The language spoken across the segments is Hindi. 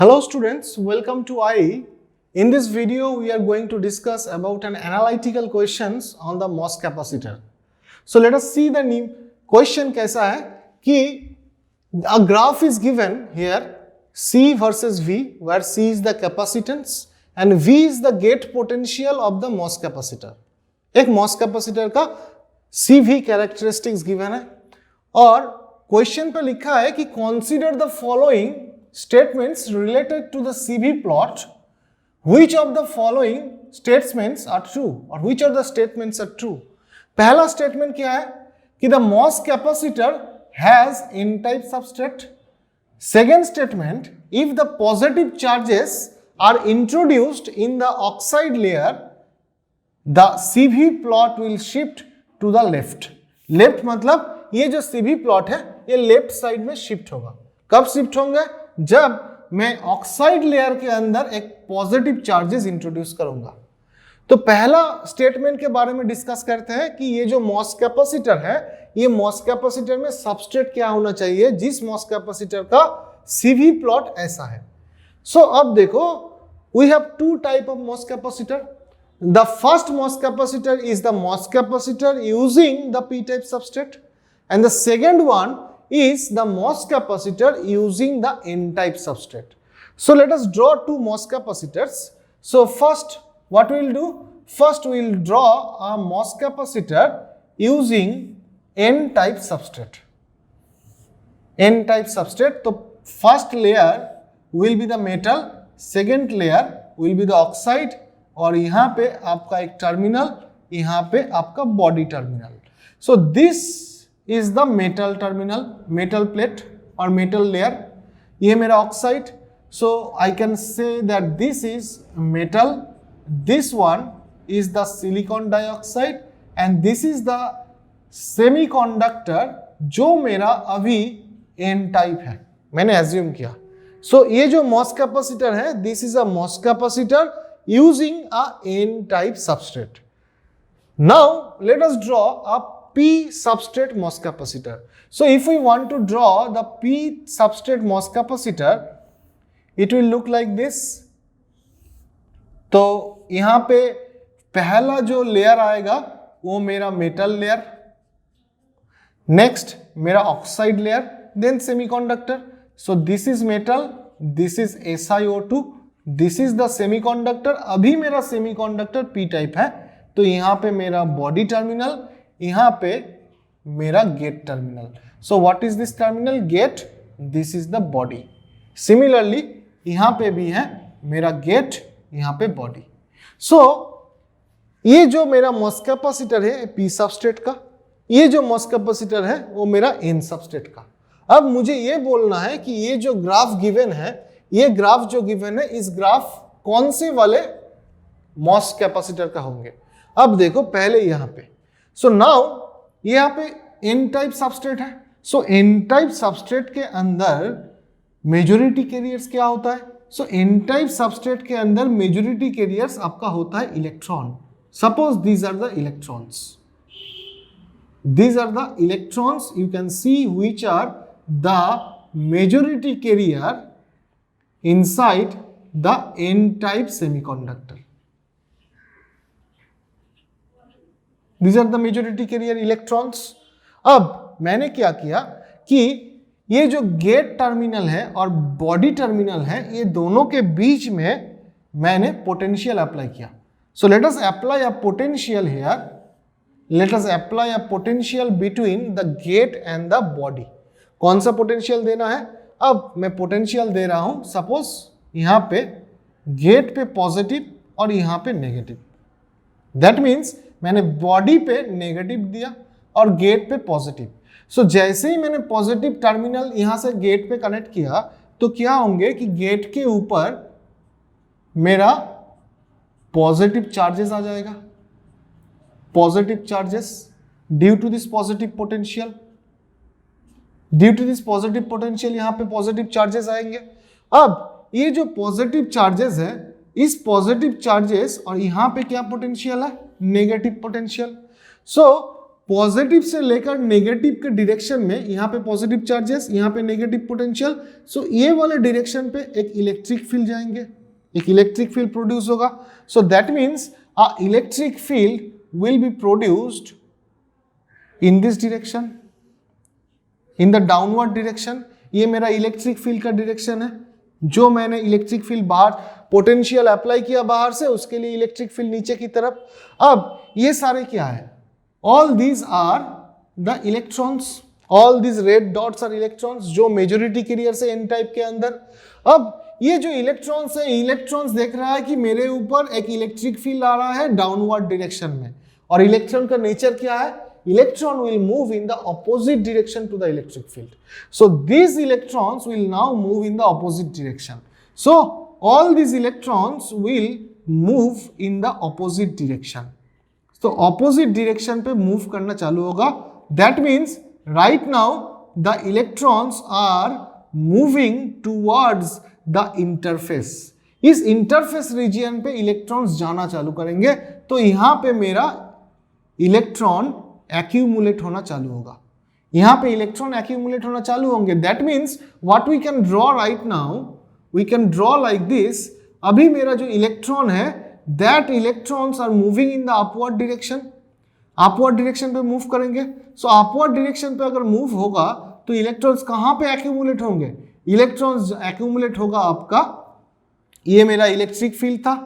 Hello students, welcome to IE. In this video, we are going to discuss about an analytical questions on the MOS capacitor. So let us see the new question कैसा है कि a graph is given here C versus V, where C is the capacitance and V is the gate potential of the MOS capacitor. एक MOS capacitor का CV characteristics given है और क्वेश्चन पे लिखा है कि consider the following statements related to the CV plot. Which of the following statements are true or which of the statements are true? पहला statement क्या है कि the MOS capacitor has n-type substrate. Second statement, if the positive charges are introduced in the oxide layer, the CV plot will shift to the left. Left मतलब ये जो CV plot है ये left side में shift होगा. कब shift होंगे? जब मैं ऑक्साइड लेयर के अंदर एक पॉजिटिव चार्जेस इंट्रोड्यूस करूंगा. तो पहला स्टेटमेंट के बारे में डिस्कस करते हैं कि ये जो मॉस कैपेसिटर है, ये मॉस कैपेसिटर में सबस्ट्रेट क्या होना चाहिए, जिस मॉस कैपेसिटर का सीवी प्लॉट ऐसा है. सो अब देखो, we have two type of MOS capacitor. The first MOS capacitor is the MOS capacitor using the P type substrate and the second one is the MOS capacitor using the n-type substrate. So let us draw two MOS capacitors. So first, what we will do? First we will draw a MOS capacitor using n-type substrate. N-type substrate. So first layer will be the metal, second layer will be the oxide और यहाँ पे आपका एक टर्मिनल, यहाँ पे आपका body terminal. So this is the metal terminal, metal plate or metal layer. ये मेरा oxide. So I can say that this is metal, this one is the silicon dioxide and this is the semiconductor जो मेरा अभी n type है, मैंने assume किया. So ये जो MOS capacitor है, this is a MOS capacitor using a n type substrate. Now let us draw a P substrate MOS capacitor. So if we want to draw the P substrate MOS capacitor, it will look like this. तो यहाँ पे पहला जो लेयर आएगा वो मेरा मेटल लेयर, नेक्स्ट मेरा oxide layer, then semiconductor. So this is metal, this is SiO2, this is the semiconductor. अभी मेरा सेमीकंडक्टर P टाइप है, तो यहाँ पे मेरा बॉडी टर्मिनल, यहाँ पे मेरा gate terminal. So what is this terminal? Gate. This is the body. Similarly यहाँ पे भी है मेरा गेट, यहाँ पे बॉडी. सो ये जो मेरा MOS कैपेसिटर है पी सबस्ट्रेट का, ये जो MOS कैपेसिटर है वो मेरा एन सबस्ट्रेट का. अब मुझे ये बोलना है कि ये जो ग्राफ गिवन है, ये ग्राफ जो गिवन है, इस ग्राफ कौन से वाले MOS कैपेसिटर का होंगे. अब देखो पहले यहाँ पे, सो नाउ यहाँ पे एन टाइप सबस्ट्रेट है. सो एन टाइप सबस्ट्रेट के अंदर मेजॉरिटी कैरियर्स क्या होता है? सो एन टाइप सबस्ट्रेट के अंदर मेजॉरिटी कैरियर्स आपका होता है electron. Suppose these are the electrons, these are the electrons. You can see which are the majority carrier inside the n-type semiconductor. These are the majority carrier electrons. अब मैंने क्या किया कि ये जो गेट टर्मिनल है और बॉडी टर्मिनल है, ये दोनों के बीच में मैंने पोटेंशियल अप्लाई किया. सो let us apply a potential here. Let us apply a potential between the gate and the body. कौन सा पोटेंशियल देना है? अब मैं पोटेंशियल दे रहा हूं, सपोज यहां पे गेट पे पॉजिटिव और यहां पे नेगेटिव. दैट मीन्स मैंने बॉडी पे नेगेटिव दिया और गेट पे पॉजिटिव. सो जैसे ही मैंने पॉजिटिव टर्मिनल यहां से गेट पे कनेक्ट किया, तो क्या होंगे कि गेट के ऊपर मेरा पॉजिटिव चार्जेस आ जाएगा. Positive charges due to this positive potential. Due to this positive potential यहाँ पे positive charges आएंगे. अब ये जो positive charges है, इस positive charges और यहाँ पे क्या potential है? Negative potential. So पॉजिटिव से लेकर नेगेटिव के डायरेक्शन में, यहाँ पे पॉजिटिव चार्जेस, यहाँ पे नेगेटिव पोटेंशियल, सो ये वाले डायरेक्शन पे एक इलेक्ट्रिक फील्ड जाएंगे, एक इलेक्ट्रिक फील्ड प्रोड्यूस होगा. सो that means a electric field will be produced in this direction, in the downward direction. ये मेरा इलेक्ट्रिक फील्ड का डायरेक्शन है. जो मैंने इलेक्ट्रिक फील्ड बाहर पोटेंशियल अप्लाई किया बाहर से, उसके लिए इलेक्ट्रिक फील्ड नीचे की तरफ. अब ये सारे क्या है? All these are the electrons, all these red dots are electrons जो मेजोरिटी कैरियर से एन टाइप के अंदर. अब ये जो इलेक्ट्रॉन्स है, इलेक्ट्रॉन्स देख रहा है कि मेरे ऊपर एक इलेक्ट्रिक फील्ड आ रहा है डाउनवर्ड डायरेक्शन में, और इलेक्ट्रॉन का नेचर क्या है? Electron will move in the opposite direction to the electric field. So these electrons will now move in the opposite direction. So all these electrons will move in the opposite direction. So opposite direction पे move करना चालू होगा. That means right now the electrons are moving towards the interface. इस interface region पे electrons जाना चालू करेंगे. तो यहाँ पे मेरा इलेक्ट्रॉन एक्यूमुलेट होना चालू होगा. यहां पे इलेक्ट्रॉन एक्यूमुलेट होना चालू होंगे. That means what we can draw right now, we can draw like this. अभी मेरा जो इलेक्ट्रॉन है, that electrons are moving in the upward direction. Upward direction पे मूव करेंगे. सो अपवर्ड डायरेक्शन पे अगर मूव होगा तो इलेक्ट्रॉन्स कहां पे एक्यूमुलेट होंगे? इलेक्ट्रॉन्स एक्यूमुलेट होगा आपका, ये मेरा इलेक्ट्रिक फील्ड था.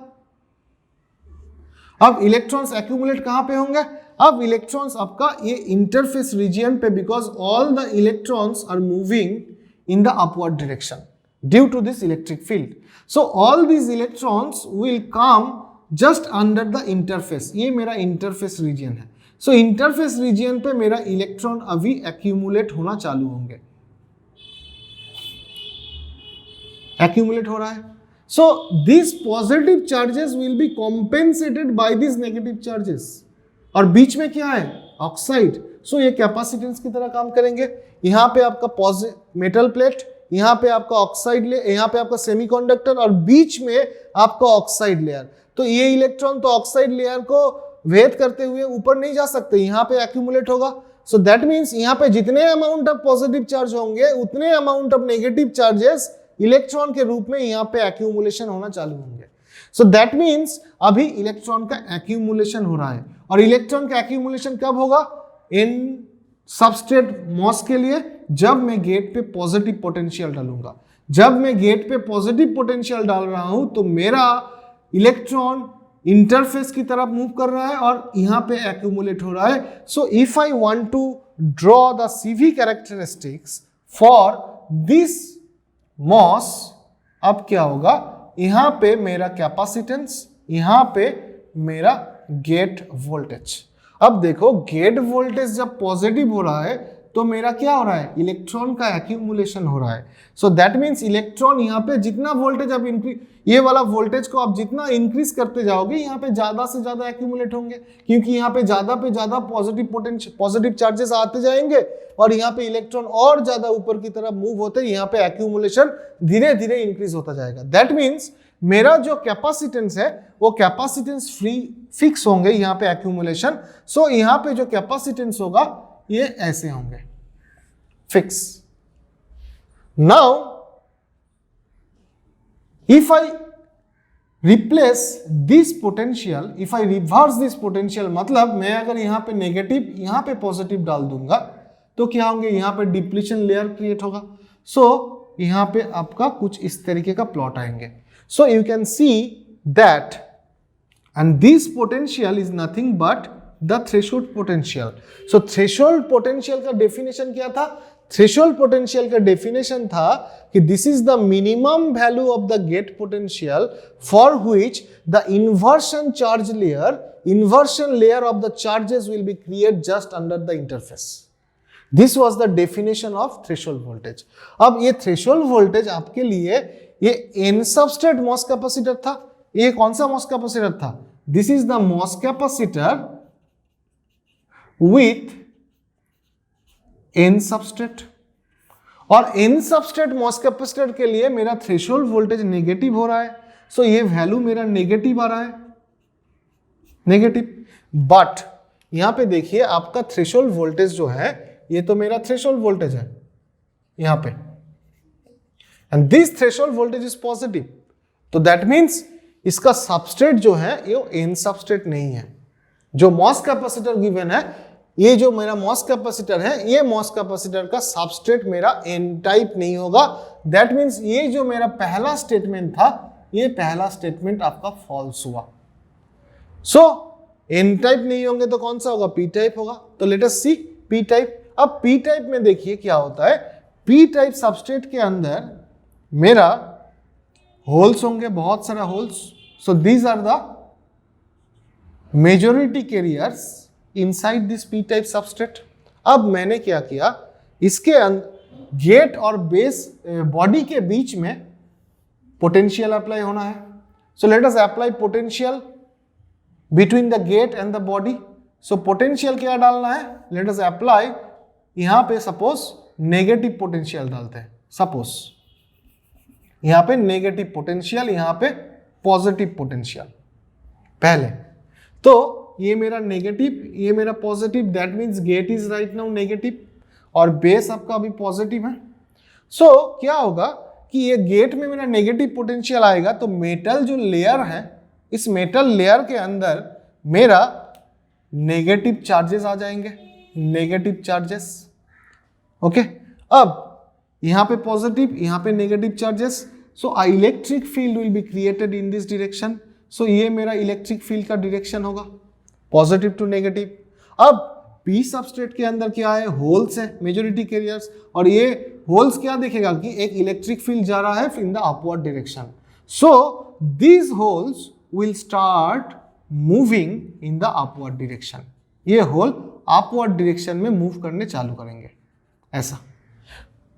अब इलेक्ट्रॉन्स एक्यूमुलेट कहां पे होंगे? अब इलेक्ट्रॉन्स आपका ये इंटरफेस रीजियन पे, because all the electrons are moving in the upward direction due to this electric field. So all these electrons will come just under the interface. ये मेरा इंटरफेस रीजियन है. सो इंटरफेस रीजियन पे मेरा इलेक्ट्रॉन अभी एक्यूमुलेट होना चालू होंगे. एक्यूमुलेट हो रहा है. So this positive charges will be compensated by this negative charges. और बीच में क्या है? ऑक्साइड. सो ये कैपेसिटेंस की तरह काम करेंगे. यहाँ पे आपका मेटल प्लेट, यहाँ पे आपका ऑक्साइड लेयर, यहाँ पे आपका सेमीकंडक्टर, और बीच में आपका ऑक्साइड लेयर. तो ये इलेक्ट्रॉन तो ऑक्साइड लेयर को भेद करते हुए ऊपर नहीं जा सकते, यहाँ पे एक्यूमुलेट होगा. सो दैट मीन्स यहाँ पे जितने अमाउंट ऑफ पॉजिटिव चार्ज होंगे उतने amount of negative charges electron के रूप में यहाँ पे एक्यूमुलेशन होना चालू होंगे. सो दैट मीन्स अभी इलेक्ट्रॉन का एक्यूमुलेशन हो रहा है. और इलेक्ट्रॉन का एक्यूमुलेशन कब होगा? इन सबस्ट्रेट मॉस के लिए, जब मैं गेट पे पॉजिटिव पोटेंशियल डालूंगा. जब मैं गेट पे पॉजिटिव पोटेंशियल डाल रहा हूं तो मेरा इलेक्ट्रॉन इंटरफेस की तरफ मूव कर रहा है और यहां पे एक्यूमुलेट हो रहा है. So if I want to draw the CV characteristics for this MOS, अब क्या होगा? यहां पे मेरा कैपेसिटेंस, यहां पे मेरा गेट वोल्टेज. अब देखो, गेट वोल्टेज जब पॉजिटिव हो रहा है तो मेरा क्या हो रहा है? इलेक्ट्रॉन का एक्यूमुलेशन हो रहा है. सो दैट मीन्स इलेक्ट्रॉन यहाँ पे जितना वोल्टेज आप इंक्रीज, ये वाला वोल्टेज को आप जितना इंक्रीज करते जाओगे, यहाँ पे ज्यादा से ज्यादा एक्यूमुलेट होंगे, क्योंकि यहाँ पे ज्यादा पॉजिटिव चार्जेस आते जाएंगे और यहाँ पे इलेक्ट्रॉन और ज्यादा ऊपर की तरफ मूव होते, यहाँ पे एक्यूमुलेशन धीरे धीरे इंक्रीज होता जाएगा. दैट मीन्स मेरा जो कैपेसिटेंस है वो कैपेसिटेंस फ्री फिक्स होंगे यहाँ पे एक्यूमुलेशन. सो यहाँ पे जो कैपेसिटेंस होगा ये ऐसे होंगे, fix. Now if I replace this potential, if I reverse this potential, मतलब मैं अगर यहाँ पे नेगेटिव, यहाँ पे पॉजिटिव डाल दूंगा तो क्या होंगे? यहाँ पे डिप्लीशन लेयर क्रिएट होगा. सो यहाँ पे आपका कुछ इस तरीके का प्लॉट आएंगे. So you can see that, and this potential is nothing but the threshold potential. So threshold potential का definition क्या था? Threshold potential का definition था कि this is the minimum value of the gate potential for which the inversion layer of the charges will be created just under the interface. This was the definition of threshold voltage. अब ये threshold voltage आपके लिए ये N सबस्ट्रेट मॉस कैपेसिटर था. ये कौन सा मॉस कैपेसिटर था? This is the MOS capacitor with N substrate. और N सबस्ट्रेट मॉस कैपेसिटर के लिए मेरा थ्रेशोल्ड वोल्टेज नेगेटिव हो रहा है. सो ये वैल्यू मेरा नेगेटिव आ रहा है, नेगेटिव. बट यहाँ पे देखिए आपका थ्रेशोल्ड वोल्टेज जो है, ये तो मेरा थ्रेशोल्ड वोल्टेज है यहाँ पे, and this threshold voltage is positive, तो दैट मीन्स इसका सबस्ट्रेट जो है ये एन सबस्ट्रेट नहीं है। जो मॉस कैपेसिटर गिवन है, ये जो मेरा मॉस कैपेसिटर है, ये मॉस कैपेसिटर का सबस्ट्रेट मेरा एन टाइप नहीं होगा। दैट मीन्स ये जो मेरा पहला स्टेटमेंट था, ये पहला स्टेटमेंट आपका फॉल्स हुआ। सो एन टाइप नहीं होंगे तो कौन सा होगा? पी टाइप होगा। तो let us see P type. अब पी टाइप में देखिए क्या होता है, पी टाइप सबस्ट्रेट के अंदर मेरा होल्स होंगे, बहुत सारा holes. So these are the majority carriers inside this P type substrate. अब मैंने क्या किया, इसके गेट और बेस बॉडी के बीच में पोटेंशियल अप्लाई होना है। So let us apply potential between the gate and the body. So potential क्या डालना है? लेट अस अप्लाई, यहां पे सपोज नेगेटिव पोटेंशियल डालते हैं, सपोज यहां पे नेगेटिव पोटेंशियल, यहां पे पॉजिटिव पोटेंशियल पहले। तो ये मेरा नेगेटिव, ये मेरा positive, that means gate is right now negative और बेस आपका अभी पॉजिटिव है। सो क्या होगा कि ये गेट में मेरा नेगेटिव पोटेंशियल आएगा, तो मेटल जो लेयर है, इस मेटल लेयर के अंदर मेरा नेगेटिव चार्जेस आ जाएंगे, नेगेटिव चार्जेस। ओके, अब यहां पे पॉजिटिव, यहां पे negative charges. So electric field will be created in this direction. So ये मेरा इलेक्ट्रिक फील्ड का डायरेक्शन होगा, पॉजिटिव टू नेगेटिव। अब पी सबस्ट्रेट के अंदर क्या है? होल्स है, मेजॉरिटी कैरियर्स, और ये होल्स क्या देखेगा कि एक इलेक्ट्रिक फील्ड जा रहा है इन the upward direction. So these holes will start moving in the upward direction. ये होल अपवर्ड डायरेक्शन में मूव करने चालू करेंगे। ऐसा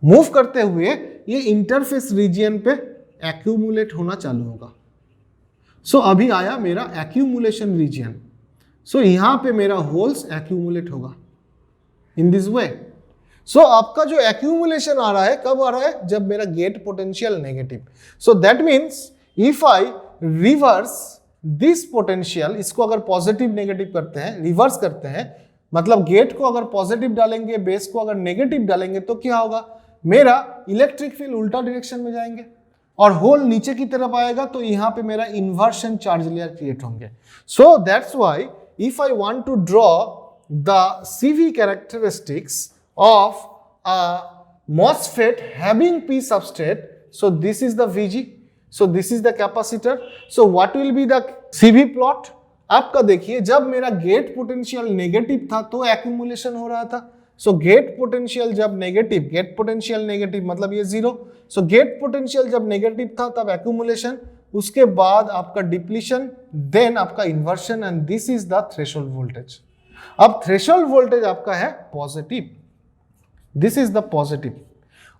मूव करते हुए ये इंटरफेस रीजियन पे एक्यूमुलेट होना चालू होगा। सो अभी आया मेरा एक्यूमुलेशन रीजियन। सो यहां पे मेरा होल्स एक्यूमुलेट होगा इन दिस वे। सो आपका जो एक्यूमुलेशन आ रहा है, कब आ रहा है? जब मेरा gate potential negative. So that means if I reverse this potential, इसको अगर पॉजिटिव नेगेटिव करते हैं, रिवर्स करते हैं, मतलब गेट को अगर पॉजिटिव डालेंगे, बेस को अगर नेगेटिव डालेंगे, तो क्या होगा? मेरा इलेक्ट्रिक फील्ड उल्टा डायरेक्शन में जाएंगे और होल नीचे की तरफ आएगा, तो यहां पे मेरा इन्वर्शन चार्ज लेयर क्रिएट होंगे। So that's why if I want to draw the CV characteristics of a MOSFET having P substrate, so this is the VG, so this is the capacitor, so what will be the CV plot? आपका देखिए, जब मेरा गेट पोटेंशियल नेगेटिव था तो एक्यूमुलेशन हो रहा था। सो गेट पोटेंशियल जब नेगेटिव, गेट पोटेंशियल नेगेटिव मतलब ये जीरो। सो गेट पोटेंशियल जब नेगेटिव था तब एक्यूमुलेशन, उसके बाद आपका डिप्लीशन, देन आपका inversion, and this is the threshold voltage. अब थ्रेशोल्ड वोल्टेज आपका है positive, this is the positive,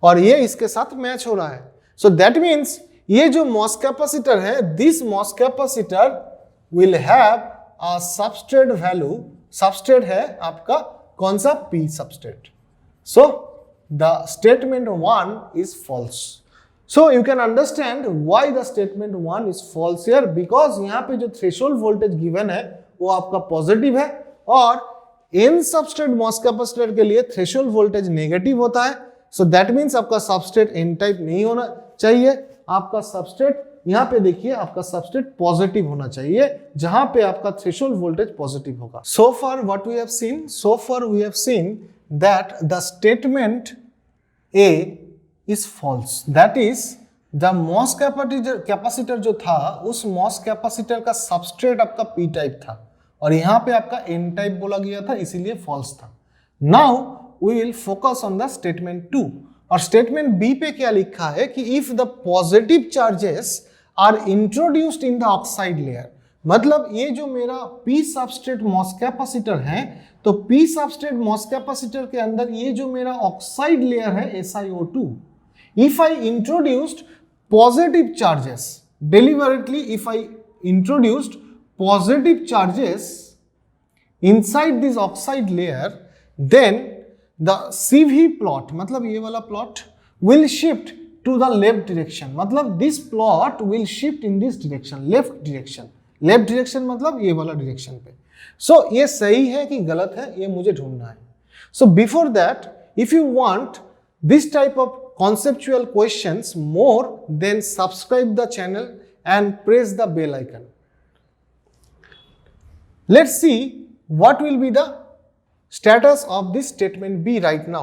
और ये इसके साथ मैच हो रहा है। सो दैट मीन्स ये जो मॉस कैपेसिटर है, this MOS capacitor will have a substrate value. Substrate है आपका कौन सा? P substrate. So the statement 1 is false. So you can understand why the statement 1 is false here, because यहाँ पे जो threshold voltage given है वो आपका पॉजिटिव है, और n substrate MOS कैपेसिटर के लिए threshold voltage नेगेटिव होता है। So that means आपका substrate n टाइप नहीं होना चाहिए, आपका substrate यहाँ पे देखिए, आपका substrate पॉजिटिव होना चाहिए, जहां पे आपका threshold voltage पॉजिटिव होगा। So far what we have seen? So far we have seen that the statement A is false. That is the MOS capacitor जो था, उस MOS कैपेसिटर का सबस्ट्रेट आपका P टाइप था और यहाँ पे आपका N टाइप बोला गया था, इसीलिए फॉल्स था। Now we will focus on the statement 2, और स्टेटमेंट B पे क्या लिखा है कि if the positive charges are introduced in the oxide layer, मतलब ये जो मेरा P सबस्ट्रेट MOS कैपेसिटर है, तो P सबस्ट्रेट MOS कैपेसिटर के अंदर ये जो मेरा ऑक्साइड लेयर है SiO2, if I introduced positive charges, deliberately if I introduced positive charges inside this oxide layer, then the CV plot, मतलब ये वाला plot will shift to the left direction, मतलब this plot will shift in this direction, left direction। left direction मतलब ये वाला direction पे। सो ये सही है कि गलत है, ये मुझे ढूंढना है. So before that, if you want this type of conceptual questions more, then subscribe the channel and press the bell icon. Let's see what will be the status of this statement B right now.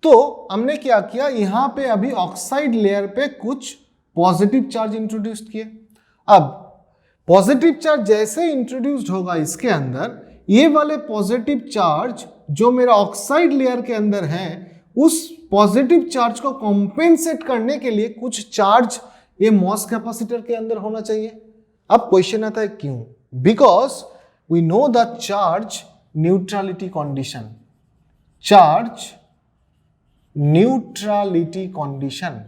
तो हमने क्या किया, यहां पे अभी ऑक्साइड लेयर पे कुछ पॉजिटिव चार्ज इंट्रोड्यूस किए. अब पॉजिटिव चार्ज जैसे इंट्रोड्यूस्ड होगा इसके अंदर, ये वाले पॉजिटिव चार्ज जो मेरा ऑक्साइड लेयर के अंदर है, उस पॉजिटिव चार्ज को कॉम्पेंसेट करने के लिए कुछ चार्ज ये मॉस कैपेसिटर के अंदर होना चाहिए. अब क्वेश्चन आता है क्यों? Because we know the charge neutrality condition. Charge neutrality condition.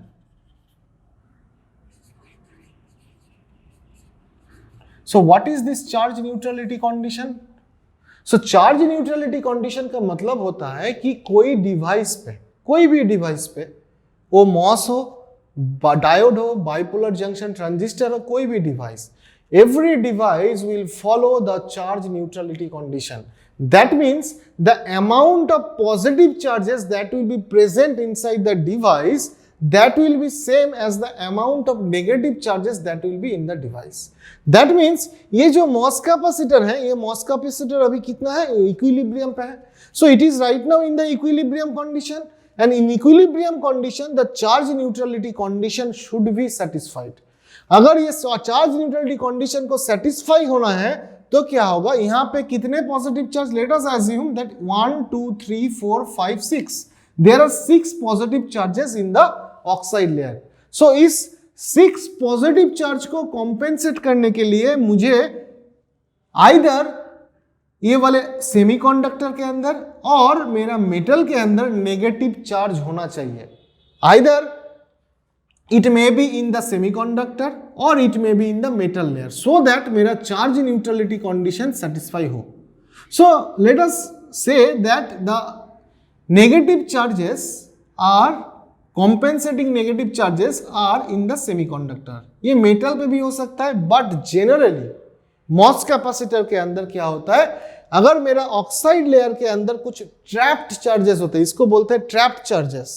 So what is this charge neutrality condition? So charge neutrality condition का मतलब होता है कि कोई डिवाइस पे, कोई भी डिवाइस पे, वो मॉस हो, डायोड हो, बाइपोलर जंक्शन ट्रांजिस्टर हो, कोई भी device, every device will follow the charge neutrality condition. That means the amount of positive charges that will be present inside the device, that will be same as the amount of negative charges that will be in the device. That means ये जो MOS कैपेसिटर है, ये MOS कैपेसिटर अभी कितना है? इक्विलिब्रियम पे है. So it is right now in the equilibrium condition, and in equilibrium condition the charge neutrality condition should be satisfied. अगर ये चार्ज न्यूट्रलिटी कंडीशन को सेटिस्फाई होना है तो क्या होगा? यहां पे कितने positive charge? Let us assume that 1 2 3 4 5 6 there are 6 positive charges in the oxide layer. So इस 6 पॉजिटिव चार्ज को कॉम्पेंसेट करने के लिए मुझे आइदर ये वाले सेमीकंडक्टर के अंदर और मेरा मेटल के अंदर नेगेटिव चार्ज होना चाहिए. Either it may be in the semiconductor or it may be in the metal layer, so that मेरा charge neutrality condition satisfy हो. So let us say that the negative charges are compensating negative charges are in the semiconductor. ये metal पे भी हो सकता है, but generally MOS कैपेसिटर के अंदर क्या होता है, अगर मेरा ऑक्साइड लेयर के अंदर कुछ ट्रैप्ड चार्जेस होते हैं, इसको बोलते हैं ट्रैप्ड चार्जेस.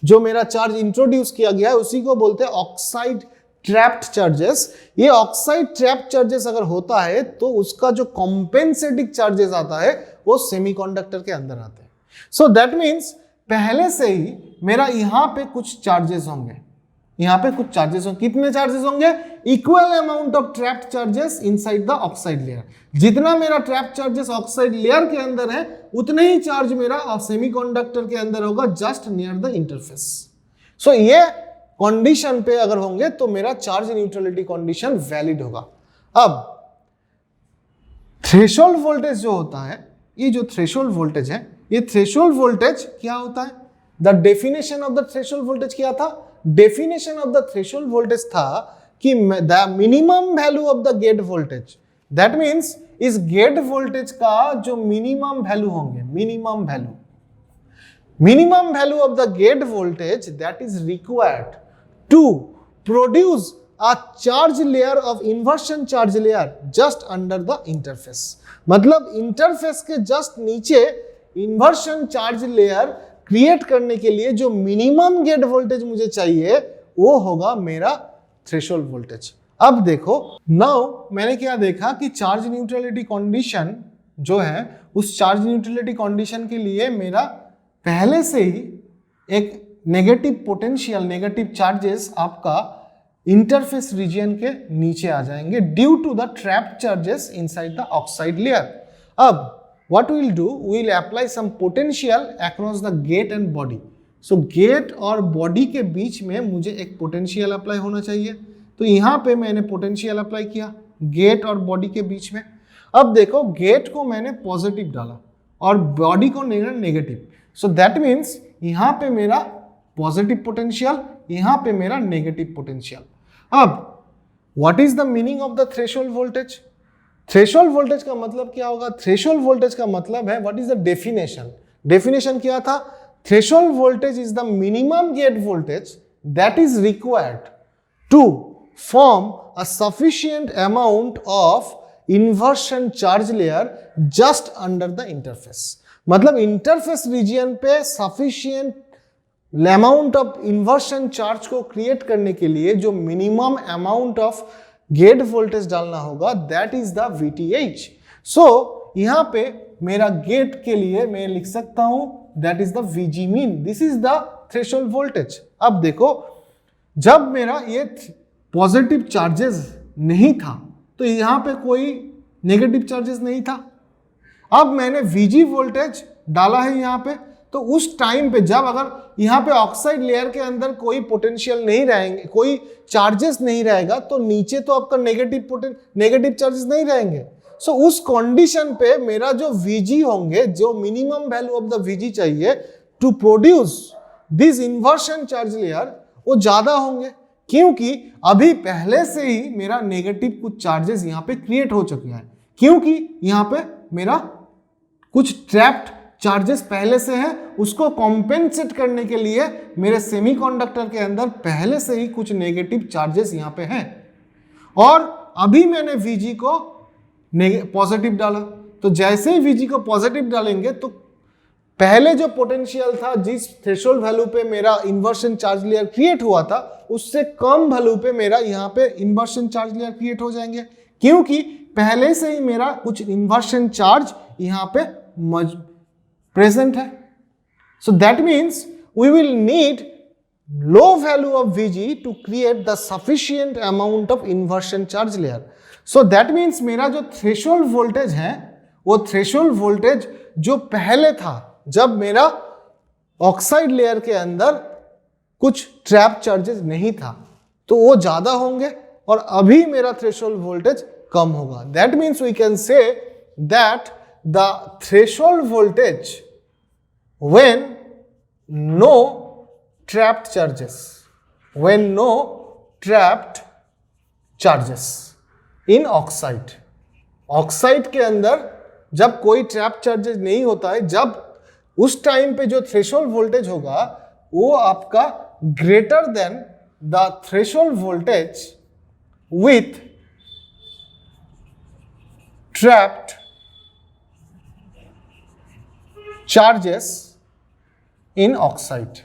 जो मेरा चार्ज इंट्रोड्यूस किया गया है उसी को बोलते हैं ऑक्साइड ट्रैप्ड चार्जेस. ये ऑक्साइड ट्रैप्ड चार्जेस अगर होता है तो उसका जो कॉम्पेंसेटिंग चार्जेस आता है वो सेमीकंडक्टर के अंदर आते हैं. सो दैट मींस पहले से ही मेरा यहां पे कुछ चार्जेस होंगे, यहां पे कुछ चार्जेस होंगे. कितने चार्जेस होंगे? Equal amount of trapped charges inside the oxide layer. जितना मेरा ट्रैप्ड चार्जेस ऑक्साइड लेयर के अंदर है उतने ही चार्ज मेरा सेमीकंडक्टर के अंदर होगा, जस्ट नियर द इंटरफेस. सो ये कंडीशन पे अगर होंगे तो मेरा चार्ज न्यूट्रलिटी कंडीशन वैलिड होगा. अब थ्रेशोल्ड वोल्टेज जो होता है, ये जो थ्रेशोल्ड वोल्टेज है, ये थ्रेशोल्ड वोल्टेज क्या होता है? The definition of the threshold voltage क्या था? Definition of the threshold voltage था कि the minimum value of the gate voltage. That means इस गेट वोल्टेज का जो मिनिमम वैल्यू होंगे, minimum value of the gate voltage that is required to produce a charge layer of inversion charge layer just under the interface. मतलब इंटरफेस के जस्ट नीचे इन्वर्शन चार्ज लेयर क्रिएट करने के लिए जो मिनिमम गेट वोल्टेज मुझे चाहिए वो होगा मेरा थ्रेशोल्ड वोल्टेज. अब देखो, नाउ मैंने क्या देखा कि चार्ज न्यूट्रलिटी कंडीशन जो है, उस चार्ज न्यूट्रलिटी कंडीशन के लिए मेरा पहले से ही एक नेगेटिव पोटेंशियल, नेगेटिव चार्जेस आपका इंटरफेस रीजन के नीचे आ जाएंगे due to the trapped charges inside the oxide layer. अब what we will do, we will apply some potential across the gate and body. So gate और body के बीच में मुझे एक पोटेंशियल अप्लाई होना चाहिए. तो यहाँ पे मैंने पोटेंशियल अप्लाई किया गेट और बॉडी के बीच में. अब देखो, गेट को मैंने पॉजिटिव डाला और बॉडी को नेगेटिव. सो दैट मीन्स यहाँ पे मेरा पॉजिटिव पोटेंशियल, यहाँ पे मेरा नेगेटिव पोटेंशियल. अब what is the meaning of the threshold voltage? Threshold voltage का मतलब क्या होगा? थ्रेशोल्ड वोल्टेज का मतलब है, what is the definition? Definition क्या था? Threshold voltage is the minimum gate voltage that is required to form a sufficient amount of inversion charge layer just under the interface. मतलब इंटरफेस रीजियन पे sufficient amount of inversion charge को क्रिएट करने के लिए जो minimum amount of gate voltage डालना होगा, that is the VTH। So यहां पे मेरा गेट के लिए मैं लिख सकता हूं that is the VG mean, this is the threshold voltage. अब देखो, जब मेरा ये पॉजिटिव चार्जेस नहीं था तो यहां पे कोई नेगेटिव चार्जेस नहीं था। अब मैंने VG वोल्टेज डाला है यहां पे, तो उस टाइम पे जब अगर यहां पे ऑक्साइड लेयर के अंदर कोई पोटेंशियल नहीं रहेंगे, कोई चार्जेस नहीं रहेगा, तो नीचे तो आपका नेगेटिव चार्जेस नहीं रहेंगे। सो उस कंडीशन पे मेरा जो VG होंगे, जो minimum value of the VG चाहिए to produce this inversion charge layer, वो ज्यादा होंगे, क्योंकि अभी पहले से ही मेरा नेगेटिव कुछ चार्जेस यहाँ पे क्रिएट हो चुके हैं, क्योंकि यहाँ पे मेरा कुछ ट्रैप्ड चार्जेस पहले से हैं। उसको कॉम्पेंसेट करने के लिए मेरे सेमीकंडक्टर के अंदर पहले से ही कुछ नेगेटिव चार्जेस यहाँ पे हैं, और अभी मैंने VG को पॉजिटिव डाला। तो जैसे ही VG को पॉजिटिव डालेंगे तो पहले जो पोटेंशियल था, जिस थ्रेशोल्ड वैल्यू पे मेरा इन्वर्शन चार्ज लेयर क्रिएट हुआ था, उससे कम वैल्यू पे मेरा यहाँ पे इन्वर्शन चार्ज लेयर क्रिएट हो जाएंगे, क्योंकि पहले से ही मेरा कुछ इन्वर्शन चार्ज यहाँ पे प्रेजेंट है। So that means we will need low value of VG to create the sufficient amount of inversion charge layer. So that means मेरा जो थ्रेशोल्ड वोल्टेज है, वो थ्रेशोल्ड वोल्टेज जो पहले था जब मेरा ऑक्साइड लेयर के अंदर कुछ ट्रैप चार्जेस नहीं था, तो वो ज्यादा होंगे, और अभी मेरा थ्रेशोल्ड वोल्टेज कम होगा। That means we can say that the threshold voltage when no trapped charges, when no trapped charges in oxide, oxide के अंदर जब कोई ट्रैप चार्जेस नहीं होता है, जब उस टाइम पे जो थ्रेशोल्ड वोल्टेज होगा वो आपका greater than the threshold voltage with trapped charges in oxide.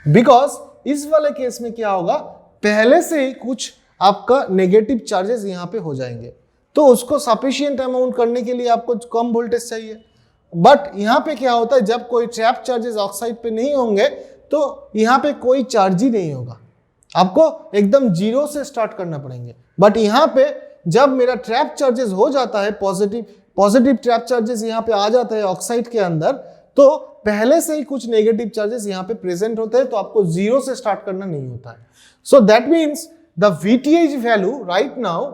Because इस वाले केस में क्या होगा, पहले से ही कुछ आपका नेगेटिव चार्जेस यहां पे हो जाएंगे, तो उसको सफिशिएंट अमाउंट करने के लिए आपको कम वोल्टेज चाहिए। बट यहाँ पे क्या होता है, जब कोई ट्रैप चार्जेस ऑक्साइड पे नहीं होंगे तो यहाँ पे कोई चार्ज ही नहीं होगा, आपको एकदम जीरो से स्टार्ट करना पड़ेंगे। बट यहाँ पे जब मेरा ट्रैप चार्जेस हो जाता है, पॉजिटिव ट्रैप चार्जेस यहाँ पे आ जाता है ऑक्साइड के अंदर, तो पहले से ही कुछ नेगेटिव चार्जेस यहाँ पे प्रेजेंट होते हैं, तो आपको जीरो से स्टार्ट करना नहीं होता है। So that means the VTH value right now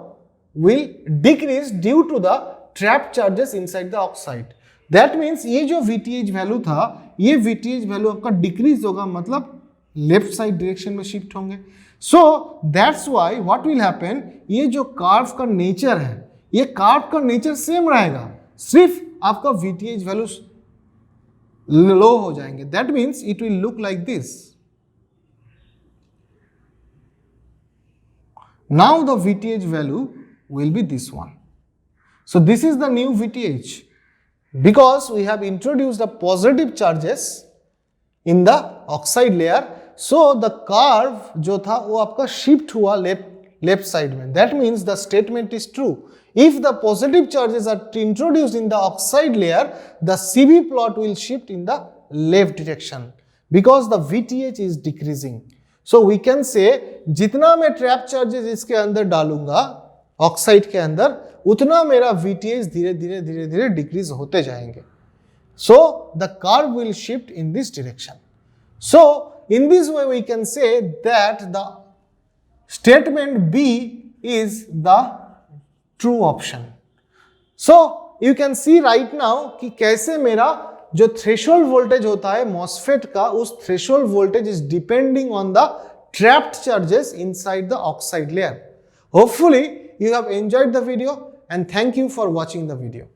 will decrease due to the trap charges inside the oxide. That means ये जो VTH वैल्यू था, ये VTH वैल्यू आपका डिक्रीज होगा, मतलब लेफ्ट साइड डायरेक्शन में शिफ्ट होंगे। So that's why what will happen, ये जो कार्व का नेचर है, ये कार्व का नेचर सेम रहेगा, सिर्फ आपका VTH वैल्यू लो हो जाएंगे। That means it will look like this. Now the VTH value will be this one. So this is the new VTH, because we have introduced the positive charges in the oxide layer. So the curve जो था वो आपका shift हुआ left side में. That means the statement is true. If the positive charges are introduced in the oxide layer, the CV plot will shift in the left direction because the VTH is decreasing. So we can say जितना मैं trap charges इसके अंदर डालूंगा ऑक्साइड के अंदर, उतना मेरा VTH धीरे धीरे डिक्रीज होते जाएंगे। So the curve will shift in this direction. So in this way we can say that the statement B is the true option. So you can see right now कि कैसे मेरा जो थ्रेशोल्ड वोल्टेज होता है मॉसफेट का, उस threshold voltage is depending on the trapped charges inside the oxide layer. Hopefully you have enjoyed the video, and thank you for watching the video.